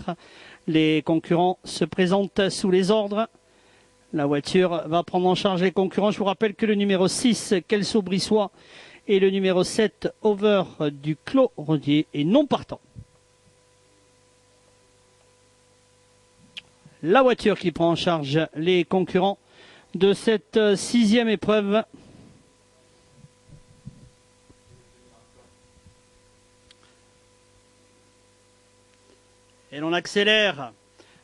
km. Les concurrents se présentent sous les ordres. La voiture va prendre en charge les concurrents. Je vous rappelle que le numéro 6, Kelso Brissois, et le numéro 7, Over du Clos Rodier, est non partant. La voiture qui prend en charge les concurrents de cette 6e épreuve. Et l'on accélère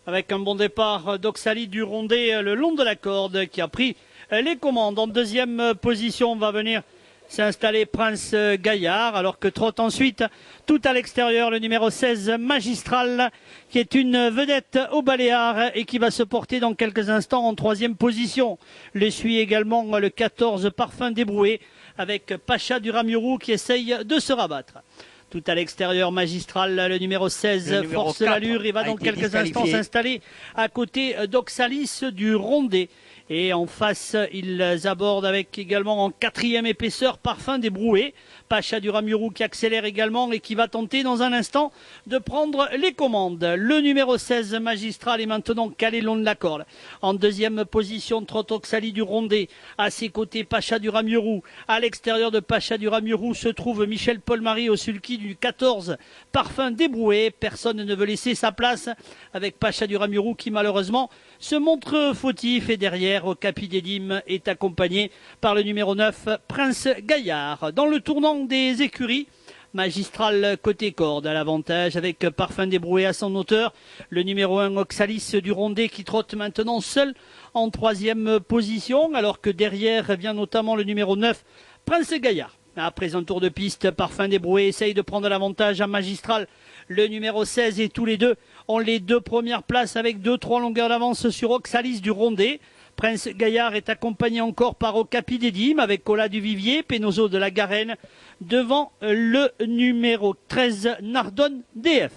avec un bon départ d'Oxalie du Rondet le long de la corde qui a pris les commandes. En deuxième position va venir s'installer Prince Gaillard, alors que trotte ensuite tout à l'extérieur le numéro 16 Magistral, qui est une vedette au Baléares et qui va se porter dans quelques instants en troisième position. Le suit également le 14 Parfum Débroué avec Pacha du Ramurou qui essaye de se rabattre. Tout à l'extérieur, Magistral, le numéro 16, force l'allure. Il va dans quelques instants s'installer à côté d'Oxalis du Rondet. Et en face, ils abordent avec également en 4e épaisseur Parfum Débroué. Pacha du Ramurou qui accélère également et qui va tenter dans un instant de prendre les commandes. Le numéro 16 Magistral est maintenant calé long de la corde. En deuxième position, trotte Oxalie du Rondet. À ses côtés, Pacha du Ramurou. À l'extérieur de Pacha du Ramurou se trouve Michel Paul-Marie au sulky du 14 Parfum Débroué. Personne ne veut laisser sa place avec Pacha du Ramurou qui malheureusement se montre fautif. Et derrière, au Capi des Dîmes est accompagné par le numéro 9 Prince Gaillard. Dans le tournant des écuries, Magistral côté corde à l'avantage avec Parfum Débroué à son hauteur. Le numéro 1 Oxalis du Rondet qui trotte maintenant seul en troisième position, alors que derrière vient notamment le numéro 9 Prince Gaillard. Après un tour de piste, Parfum Débroué essaye de prendre l'avantage à Magistral. Le numéro 16 et tous les deux ont les deux premières places avec 2-3 longueurs d'avance sur Oxalis du Rondet. Prince Gaillard est accompagné encore par Okapi des Dîmes avec Cola du Vivier, Pénozo de la Garenne, devant le numéro 13 Nardone DF.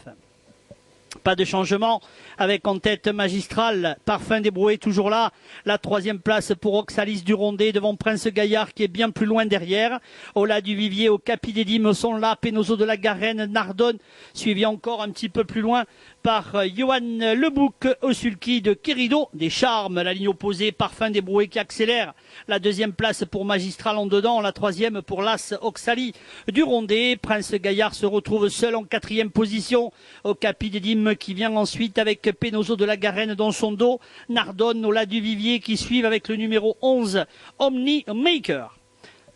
Pas de changement avec en tête Magistral, Parfum Débroué toujours là. La troisième place pour Oxalis du Rondet devant Prince Gaillard qui est bien plus loin derrière. Ola du Vivier, Okapi des Dîmes sont là. Pénozo de la Garenne, Nardone, suivi encore un petit peu plus loin par Johan Lebouc au sulky de Querido des Charmes. La ligne opposée, Parfum Débroué qui accélère. La deuxième place pour Magistral en dedans. La troisième pour l'As Oxalis du Rondet. Prince Gaillard se retrouve seul en quatrième position. Okapi des Dîmes qui vient ensuite avec Pénozo de la Garenne dans son dos. Nardone, Ola du Vivier qui suivent avec le numéro 11 Omni Maker.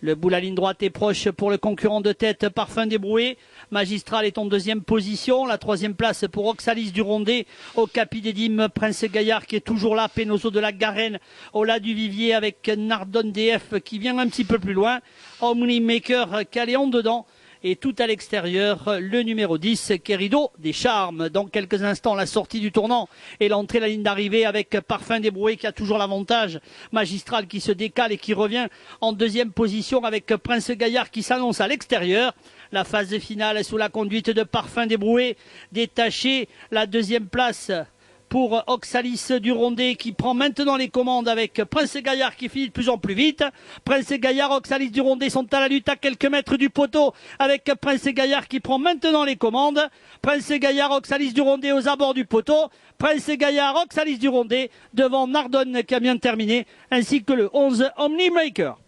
Le bout de la ligne droite est proche pour le concurrent de tête Parfum Débroué. Magistral est en deuxième position. La troisième place pour Oxalis du Rondet. Okapi des Dîmes, Prince Gaillard qui est toujours là. Pénozo de la Garenne. Ola du Vivier avec Nardone DF qui vient un petit peu plus loin. Omni Maker calé en dedans. Et tout à l'extérieur, le numéro 10, Querido des Charmes. Dans quelques instants, la sortie du tournant et l'entrée à la ligne d'arrivée avec Parfum Débroué qui a toujours l'avantage. Magistral qui se décale et qui revient en deuxième position avec Prince Gaillard qui s'annonce à l'extérieur. La phase finale sous la conduite de Parfum Débroué. Détaché, la deuxième place pour Oxalis du Rondet qui prend maintenant les commandes avec Prince Gaillard qui finit de plus en plus vite. Prince Gaillard, Oxalis du Rondet sont à la lutte à quelques mètres du poteau avec Prince Gaillard qui prend maintenant les commandes. Prince Gaillard, Oxalis du Rondet aux abords du poteau. Prince Gaillard, Oxalis du Rondet devant Nardone qui a bien terminé ainsi que le 11 Omni Maker.